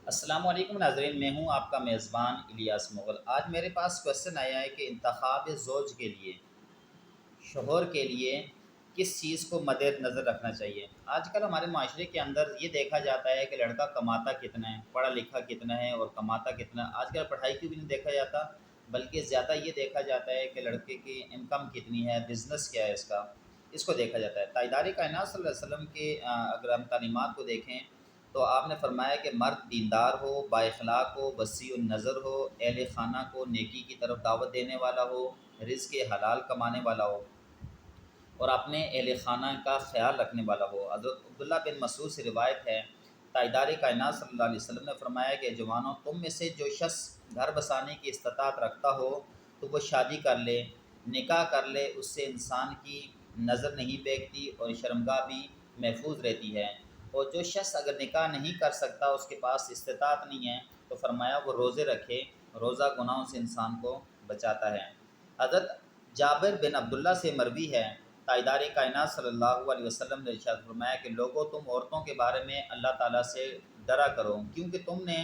السلام علیکم ناظرین، میں ہوں آپ کا میزبان الیاس مغل۔ آج میرے پاس کویشچن آیا ہے کہ انتخاب زوج کے لیے، شوہر کے لیے کس چیز کو مد نظر رکھنا چاہیے۔ آج کل ہمارے معاشرے کے اندر یہ دیکھا جاتا ہے کہ لڑکا کماتا کتنا ہے، پڑھا لکھا کتنا ہے اور کماتا کتنا ہے۔ آج کل پڑھائی کی بھی نہیں دیکھا جاتا، بلکہ زیادہ یہ دیکھا جاتا ہے کہ لڑکے کی انکم کتنی ہے، بزنس کیا ہے اس کو دیکھا جاتا ہے۔ تاجدار کائنات صلی اللہ علیہ وسلم کے اگر ہم تعلیمات کو دیکھیں تو آپ نے فرمایا کہ مرد دیندار ہو، با اخلاق ہو، وسیع النظر ہو، اہل خانہ کو نیکی کی طرف دعوت دینے والا ہو، رزق حلال کمانے والا ہو اور اپنے اہل خانہ کا خیال رکھنے والا ہو۔ حضرت عبداللہ بن مسعود سے روایت ہے، تاجدار کائنات صلی اللہ علیہ وسلم نے فرمایا کہ جوانوں، تم میں سے جو شخص گھر بسانے کی استطاعت رکھتا ہو تو وہ شادی کر لے، نکاح کر لے، اس سے انسان کی نظر نہیں بیکتی اور شرمگاہ بھی محفوظ رہتی ہے۔ اور جو شخص اگر نکاح نہیں کر سکتا، اس کے پاس استطاعت نہیں ہے، تو فرمایا وہ روزے رکھے، روزہ گناہوں سے انسان کو بچاتا ہے۔ حضرت جابر بن عبداللہ سے مروی ہے، تاجدار کائنات صلی اللہ علیہ وسلم نے ارشاد فرمایا کہ لوگوں، تم عورتوں کے بارے میں اللہ تعالیٰ سے ڈرا کرو، کیونکہ تم نے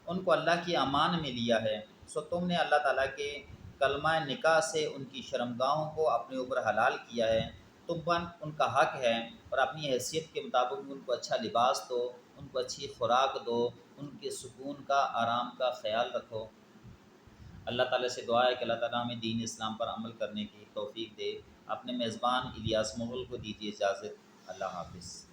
ان کو اللہ کی امان میں لیا ہے، سو تم نے اللہ تعالیٰ کے کلمہ نکاح سے ان کی شرمگاہوں کو اپنے اوپر حلال کیا ہے۔ تم پر ان کا حق ہے اور اپنی حیثیت کے مطابق ان کو اچھا لباس دو، ان کو اچھی خوراک دو، ان کے سکون کا، آرام کا خیال رکھو۔ اللہ تعالیٰ سے دعا ہے کہ اللہ تعالیٰ ہمیں دین اسلام پر عمل کرنے کی توفیق دے۔ اپنے میزبان الیاس مغل کو دیجیے اجازت۔ اللہ حافظ۔